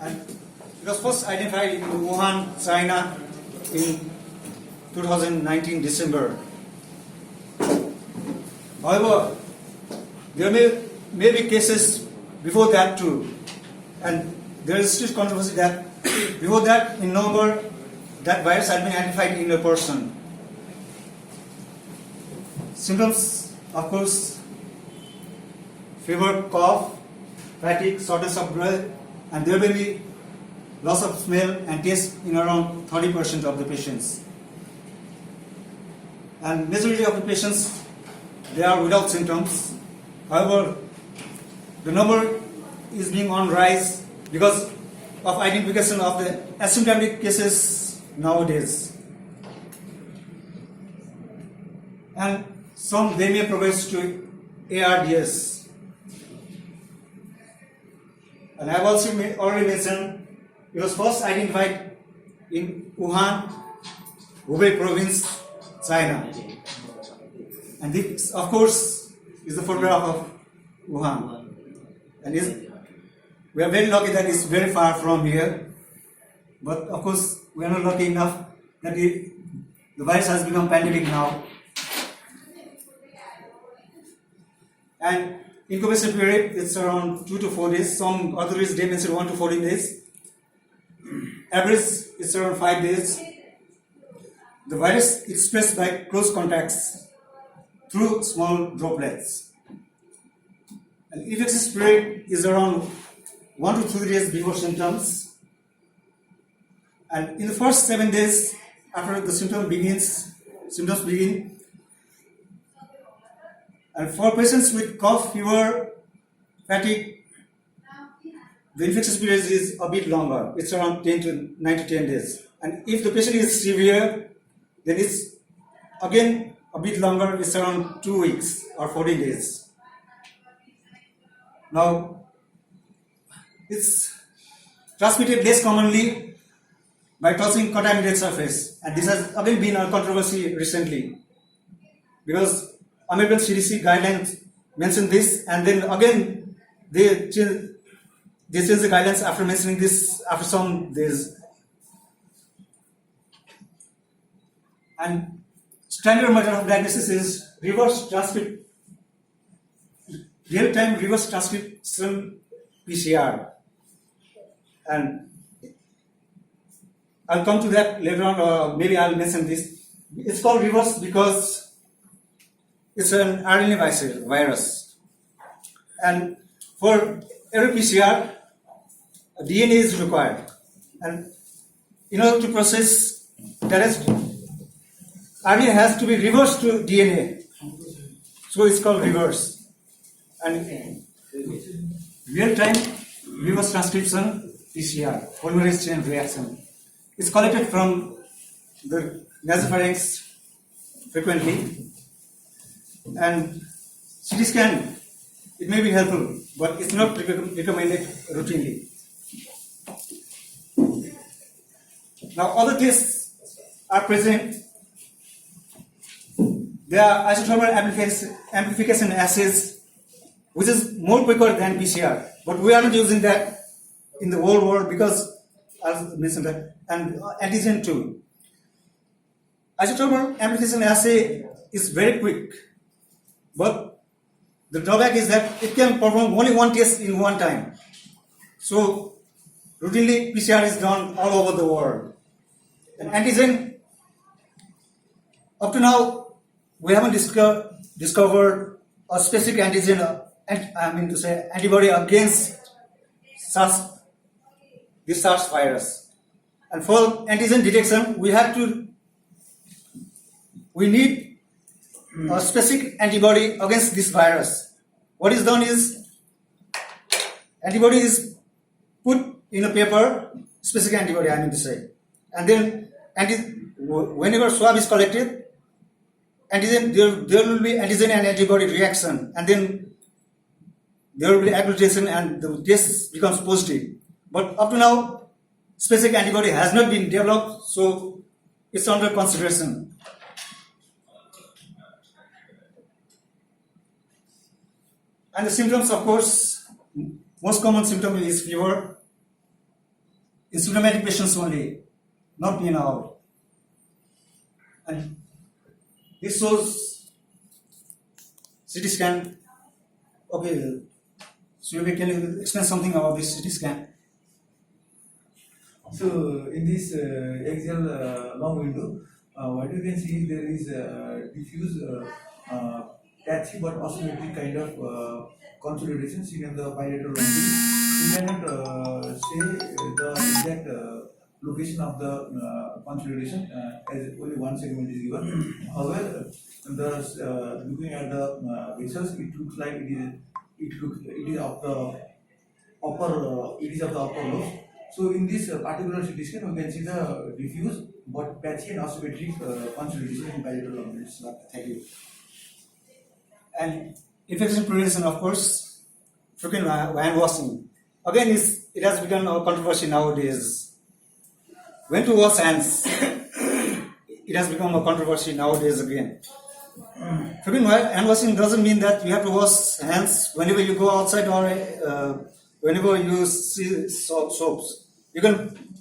And it was first identified in Wuhan, China in 2019 December. However, there may be cases before that too, and there is still controversy that before that in November that virus had been identified in a person. Symptoms, of course, fever, cough, fatigue, shortness of breath, and there may be loss of smell and taste in around 30% of the patients. And majority of the patients, they are without symptoms. However, the number is being on rise because of identification of the asymptomatic cases nowadays. And some they may progress to ARDS. And I have also already mentioned it was first identified in Wuhan, Hubei province, China. And this, of course, is the photograph of Wuhan. And we are very lucky that it's very far from here. But of course, we are not lucky enough that the virus has become pandemic now. And incubation period is around 2 to 4 days. Some authorities they mention 1 to 14 days. Average is around 5 days. The virus is spread by close contacts through small droplets. And infectious period is around 1 to 3 days before symptoms. And in the first 7 days after the symptoms begin. And for patients with cough, fever, fatigue, the infectious period is a bit longer. It's around 9 to 10 days. And if the patient is severe, then it's again a bit longer. It's around 2 weeks or 14 days. Now, it's transmitted less commonly by touching contaminated surface. And this has again been a controversy recently because American CDC guidelines mention this, and then again they change the guidelines after mentioning this after some days. And standard method of diagnosis is real-time reverse transcription PCR. And I'll come to that later on, or maybe I'll mention this. It's called reverse because it's an RNA virus. And for every PCR, DNA is required. And in order to process that, RNA has to be reversed to DNA. So it's called reverse. And real-time reverse transcription PCR, polymerase chain reaction, is collected from the nasopharynx frequently. And CT scan, it may be helpful, but it's not recommended routinely. Now, other tests are present. There are isothermal amplification assays, which is more quicker than PCR, but we are not using that in the whole world because, as mentioned, that, and antigen too. Isothermal amplification assay is very quick, but the drawback is that it can perform only one test in one time. So, routinely PCR is done all over the world. And antigen, up to now, we haven't discovered a specific antigen, antibody against this SARS virus. And for antigen detection, we need a specific antibody against this virus. What is done is, antibody is put in a paper, specific antibody and then whenever swab is collected, antigen, there will be antigen and antibody reaction, and then there will be aggregation and the test becomes positive. But up to now, specific antibody has not been developed, so it's under consideration. And the symptoms, of course, most common symptom is fever, in symptomatic patients only, not in all. And this shows CT scan. Okay, so can you explain something about this CT scan? So in this axial long window, what you can see there is diffuse patchy but asymmetric kind of consolidation seen in the bilateral longitudinal. We cannot say the exact location of the consolidation as only one segment is given. However, looking at the vessels, it looks like it is of the upper lobe. So in this particular CT scan, we can see the diffuse but patchy and asymmetric consolidation in bilateral longitudinals. Thank you. And infection prevention, of course, frequent hand washing. Again, it has become a controversy nowadays. When to wash hands? It has become a controversy nowadays again. Frequent hand washing doesn't mean that you have to wash hands whenever you go outside or whenever you see soaps.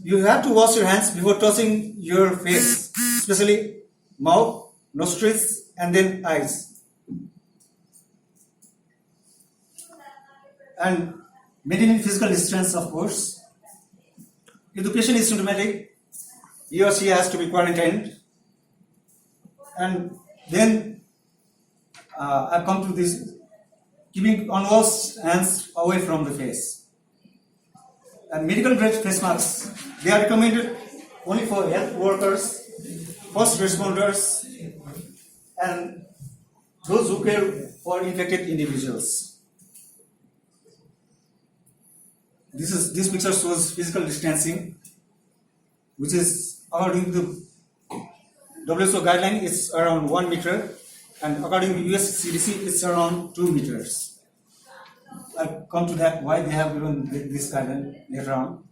You have to wash your hands before touching your face, especially mouth, nostrils, and then eyes. And maintaining physical distance, of course. If the patient is symptomatic, he or she has to be quarantined. And then I've come to this, keeping unwashed hands away from the face. And medical grade face masks, they are recommended only for health workers, first responders, and those who care for infected individuals. This picture shows physical distancing, which is according to the WHO guideline, it's around 1 meter, and according to US CDC, it's around 2 meters. I'll come to that, why they have given this guideline later on.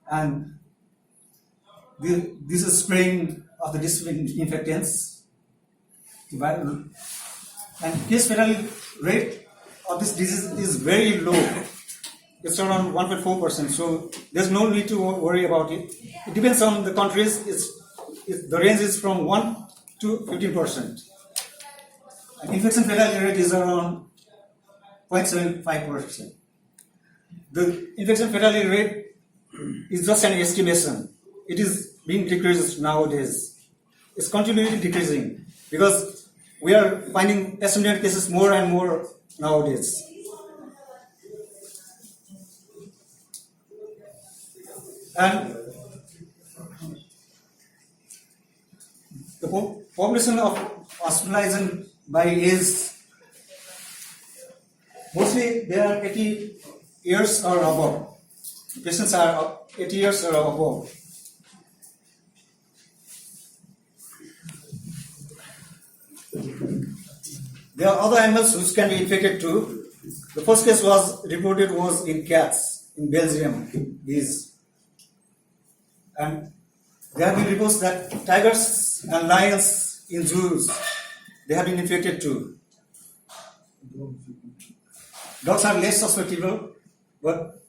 And this is spraying of the disinfectants. And case fatality rate of this disease is very low. It's around 1.4%. So there's no need to worry about it. It depends on the countries. The range is from 1 to 15%. And infection fatality rate is around 0.75%. The infection fatality rate is just an estimation. It is being decreased nowadays. It's continually decreasing because we are finding asymptomatic cases more and more nowadays. And the population of hospitalized by age, mostly they are 80 years or above. Patients are 80 years or above. There are other animals which can be infected too. The first case was reported was in cats in Belgium, these. And there have been reports that tigers and lions in zoos, they have been infected too. Dogs are less susceptible, but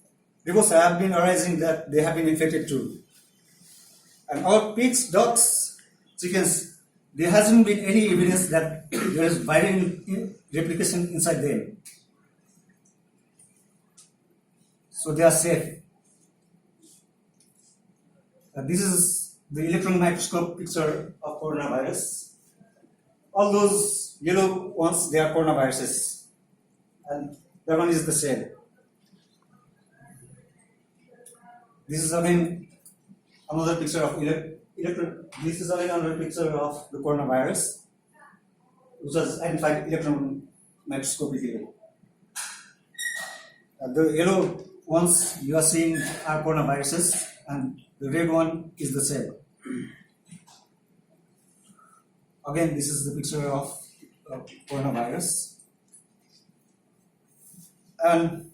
reports have been arising that they have been infected too. And our pigs, ducks, chickens, there hasn't been any evidence that there is viral replication inside them. So they are safe. This is the electron microscope picture of coronavirus. All those yellow ones, they are coronaviruses. And that one is the cell. This is again another picture of This is again another picture of the coronavirus, which was identified electron microscopically. The yellow ones you are seeing are coronaviruses, and the red one is the cell. Again, this is the picture of coronavirus. And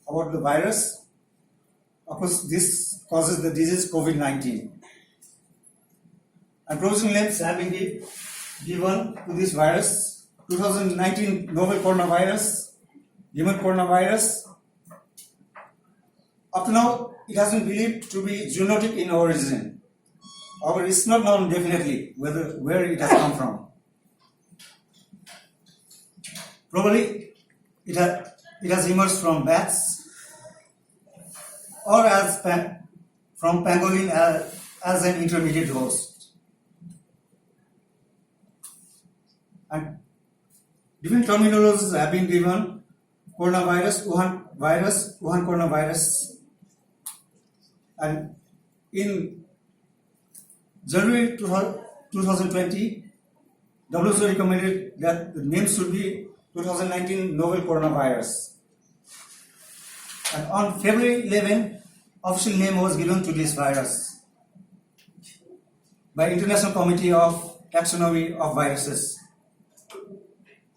about the virus, of course, this causes the disease COVID-19. And promising names have been given to this virus: 2019 novel coronavirus, human coronavirus, Up to now, it has been believed to be zoonotic in origin. However, it's not known definitely where it has come from. Probably it has emerged from bats or from pangolin as an intermediate host. And different terminologies have been given: coronavirus, Wuhan coronavirus. And in January 2020, WHO recommended that the name should be 2019 novel coronavirus. And on February 11, official name was given to this virus by International Committee of Taxonomy of Viruses.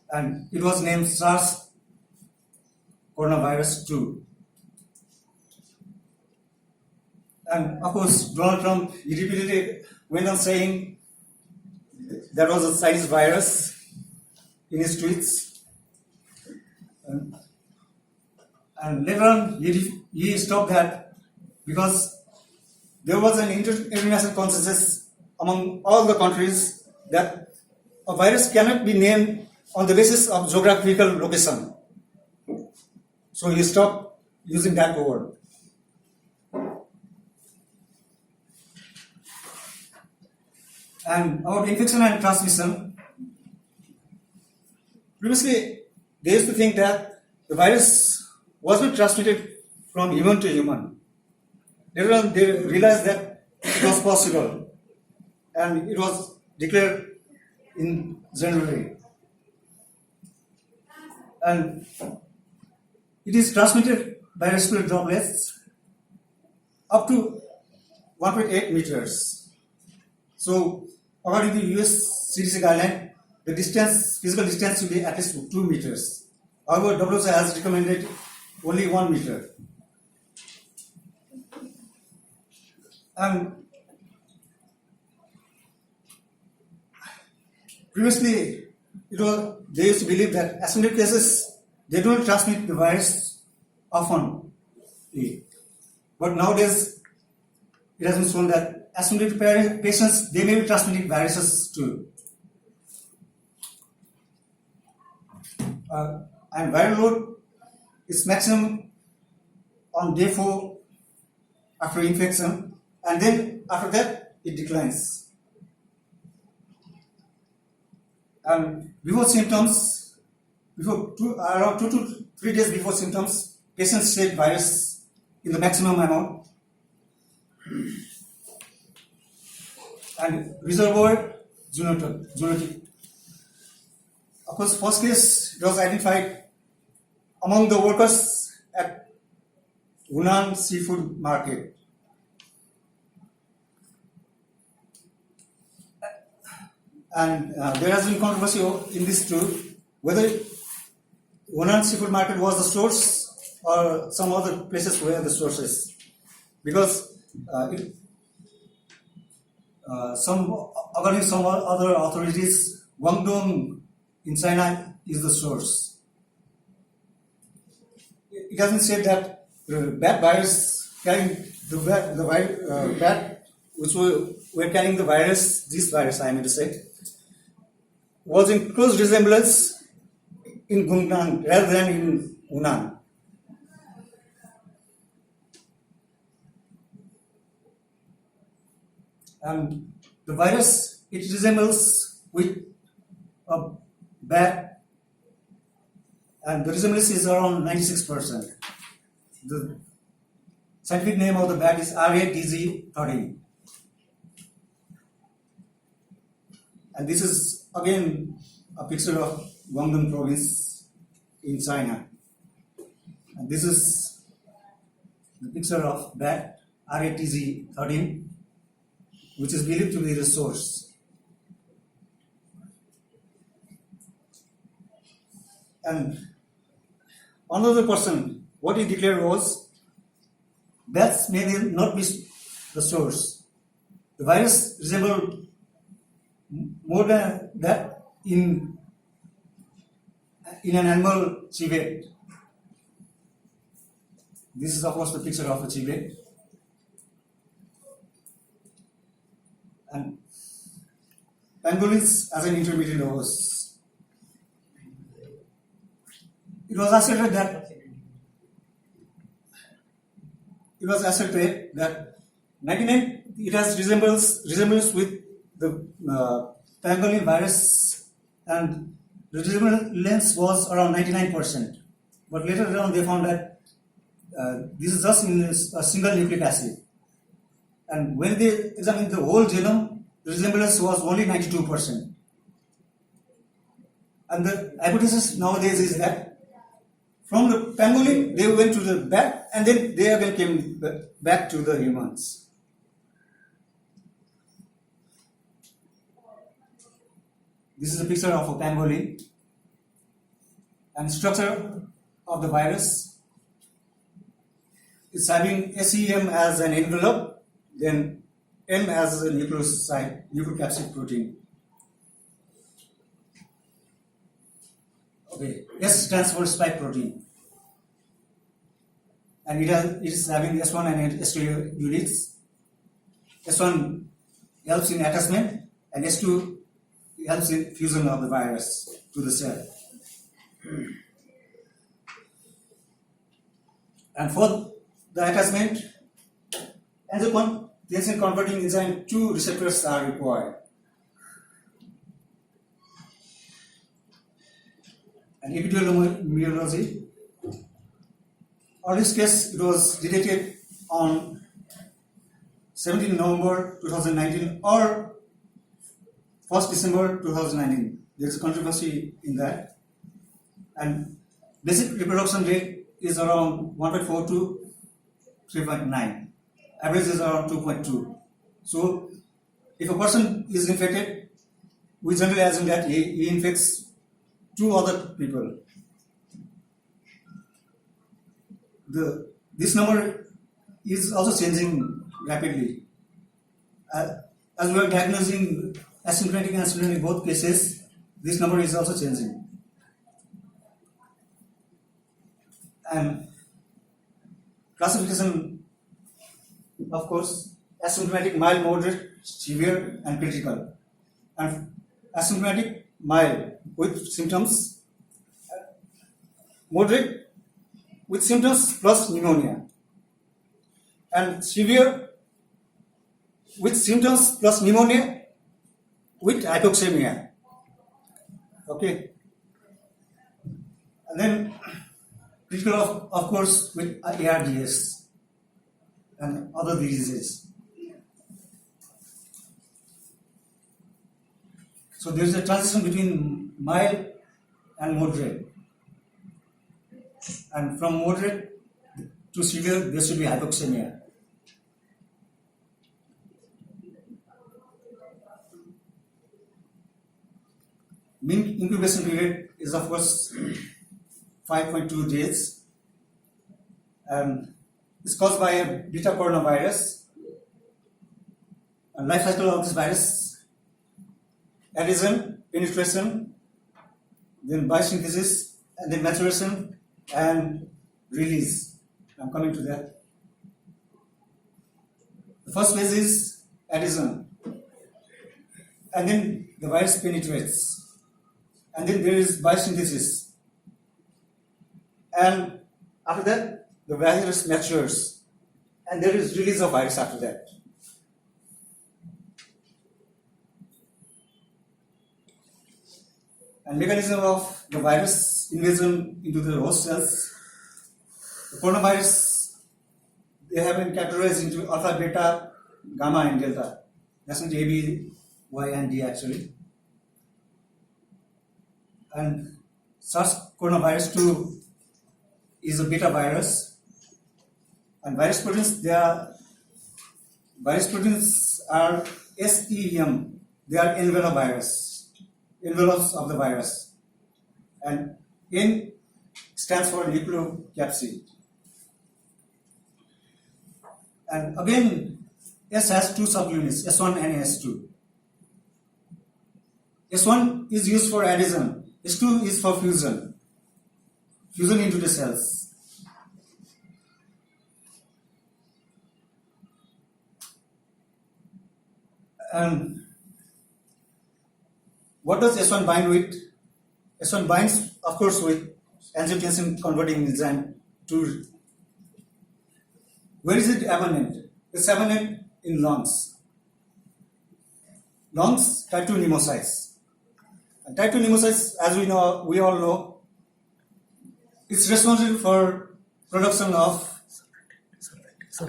And it was named SARS coronavirus 2. And of course, Donald Trump repeatedly went on saying that was a Chinese virus in his tweets. And later on, he stopped that because there was an international consensus among all the countries that a virus cannot be named on the basis of geographical location. So he stopped using that word. And about infection and transmission, previously they used to think that the virus was not transmitted from human to human. Later on, they realized that it was possible, and it was declared in January. And it is transmitted by respiratory droplets up to 1.8 meters. So, according to US CDC guideline, the physical distance should be at least 2 meters. However, WHO has recommended only 1 meter. And previously, they used to believe that asymptomatic cases, they don't transmit the virus often. But nowadays, it has been shown that asymptomatic patients, they may be transmitting viruses too. And viral load is maximum on day 4 after infection, and then after that it declines. And before symptoms, around 2 to 3 days before symptoms, patients take virus in the maximum amount. And reservoir zoonotic. Of course, first case it was identified among the workers at Hunan seafood market. And there has been controversy in this too, whether Hunan seafood market was the source or some other places were the sources, because according to some other authorities, Guangdong in China is the source. It has been said that the bat virus carrying the bat which were carrying the virus, this virus I mean to say, was in close resemblance in Guangdong rather than in Hunan. And the virus, it resembles with a bat, and the resemblance is around 96%. The scientific name of the bat is RATG13. And this is again a picture of Guangdong province in China. And this is the picture of bat RATG13, which is believed to be the source. And another person, what he declared was, bats may not be the source. The virus resembled more than that in an animal civet. This is of course the picture of a Chile. And pangolins as an intermediate host. It was asserted that 99 it has resemblance with the pangolin virus, and the resemblance was around 99%. But later on they found that this is just in a single nucleic acid. And when they examined the whole genome, the resemblance was only 92%. And the hypothesis nowadays is that from the pangolin, they went to the bat, and then they again came back to the humans. This is a picture of a pangolin, and structure of the virus is having SEM as an envelope, then M as a nucleoside, nucleocapsid protein. Okay, S stands for spike protein, and it is having S1 and S2 units. S1 helps in attachment, and S2 helps in fusion of the virus to the cell. And for the attachment, angiotensin converting enzyme 2 receptors are required. And epidemiology, earliest case it was detected on 17 November 2019 or 1st December 2019. There is a controversy in that. And basic reproduction rate is around 1.4 to 3.9. Average is around 2.2. So, if a person is infected, we generally assume that he infects 2 other people. This number is also changing rapidly. As we are diagnosing asymptomatic and symptomatic both cases, this number is also changing. And classification, of course, asymptomatic, mild, moderate, severe, and critical. And asymptomatic, mild with symptoms, moderate with symptoms plus pneumonia, and severe with symptoms plus pneumonia with hypoxemia. Okay, and then critical of course with ARDS and other diseases. So there is a transition between mild and moderate, and from moderate to severe there should be hypoxemia. Mean incubation period is of course 5.2 days, and it's caused by a beta coronavirus. And life cycle of this virus: adhesion, penetration, then biosynthesis, and then maturation and release. I'm coming to that. The first phase is adhesion, and then the virus penetrates, and then there is biosynthesis, and after that the virus matures, and there is release of virus after that. And mechanism of the virus invasion into the host cells. The coronavirus, they have been categorized into alpha, beta, gamma, and delta. That's not A, B, Y, and D actually. And SARS coronavirus 2 is a beta virus. And virus proteins, virus proteins are SEM. They are envelopes of the virus, and N stands for nucleocapsid. And again, S has 2 subunits, S1 and S2. S1 is used for adhesion, S2 is for fusion into the cells. And what does S1 bind with? S1 binds, of course, with angiotensin converting enzyme 2. Where is it abundant? It's abundant in lungs. Lungs, type 2 pneumocytes. And type 2 pneumocytes, as we all know, it's responsible for production of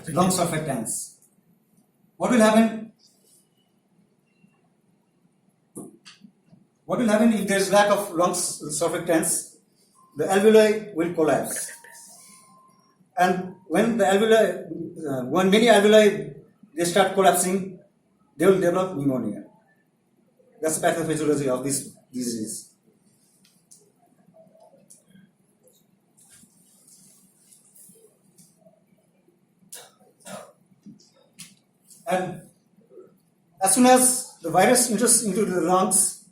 lung surfactants. What will happen? What will happen if there is lack of lung surfactants? The alveoli will collapse. And when many alveoli they start collapsing, they will develop pneumonia. That's the pathophysiology of this disease. And as soon as the virus enters into the lungs,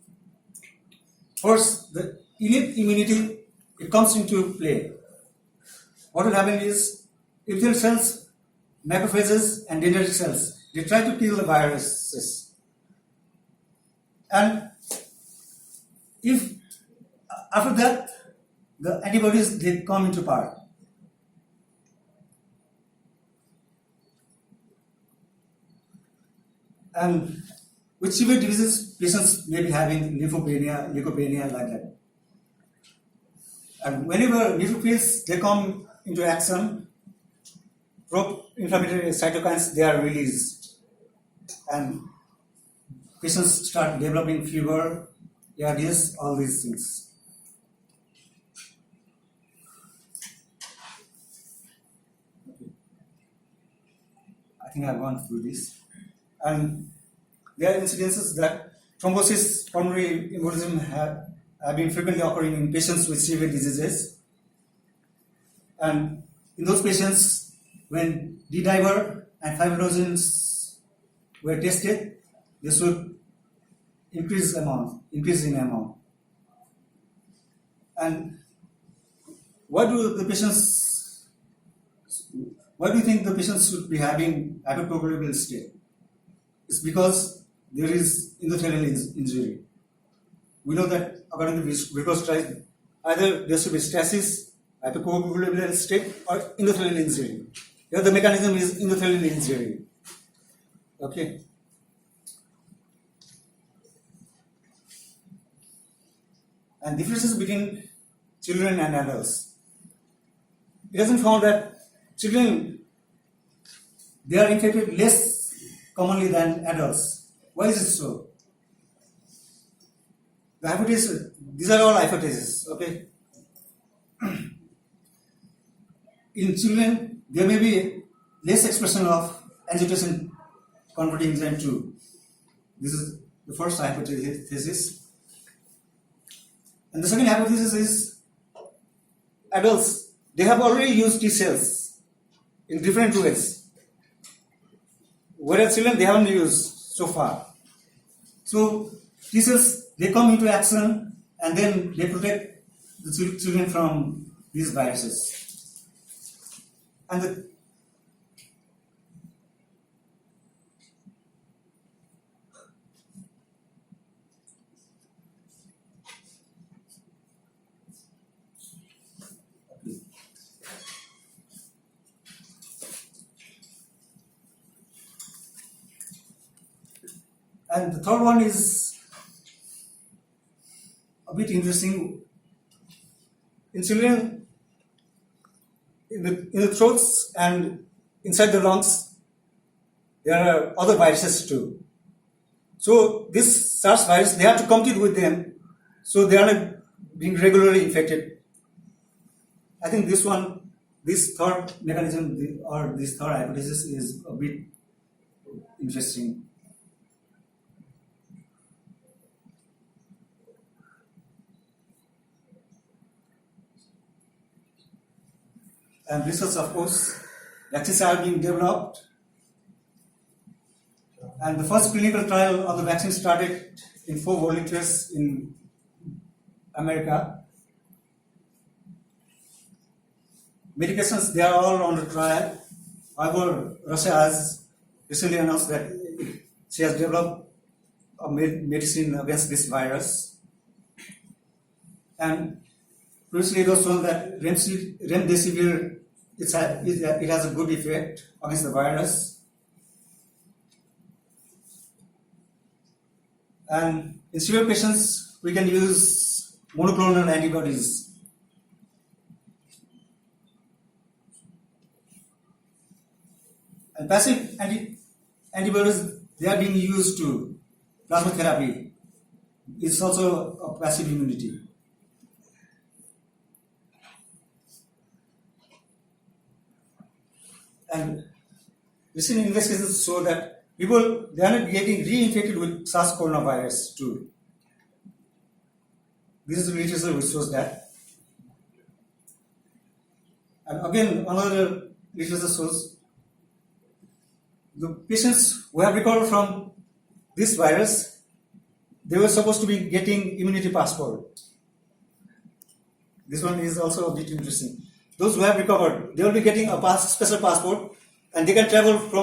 first the innate immunity it comes into play. What will happen is epithelial cells, macrophages, and dendritic cells they try to kill the viruses. And if after that the antibodies they come into power. And with severe diseases, patients may be having lymphopenia, leukopenia, like that. And whenever neutrophils they come into action, pro-inflammatory cytokines they are released, and patients start developing fever, ARDS, all these things. I think I've gone through this. And there are incidences that thrombosis, pulmonary embolism have been frequently occurring in patients with severe diseases. And in those patients, when D-dimer and fibrinogens were tested, they should increase in amount. And why do you think the patients should be having hypercoagulable state? It's because there is endothelial injury. We know that according to Vikos trial, either there should be stasis, hypercoagulable state, or endothelial injury. Here the mechanism is endothelial injury. Okay. And differences between children and adults. It has been found that children they are infected less commonly than adults. Why is it so? The hypothesis, these are all hypotheses, okay? In children, there may be less expression of angiotensin converting enzyme 2. This is the first hypothesis. And the second hypothesis is adults, they have already used T cells in different ways. Whereas children, they haven't used so far. So T cells, they come into action and then they protect the children from these viruses. And the third one is a bit interesting. In children, in the throats and inside the lungs, there are other viruses too. So this SARS virus, they have to compete with them. So they are not being regularly infected. I think this third mechanism or this third hypothesis is a bit interesting. And research, of course, vaccines are being developed. And the first clinical trial of the vaccine started in 4 volunteers in America. Medications, they are all on the trial. However, Russia has recently announced that she has developed a medicine against this virus. And previously it was shown that remdesivir, it has a good effect against the virus. And in severe patients, we can use monoclonal antibodies. And passive antibodies, they are being used to plasma therapy. It's also a passive immunity. And recent investigations show that people, they are not getting reinfected with SARS coronavirus too. This is the literature which shows that. And again, another literature shows the patients who have recovered from this virus, they were supposed to be getting immunity passport. This one is also a bit interesting. Those who have recovered, they will be getting a special passport, and they can travel from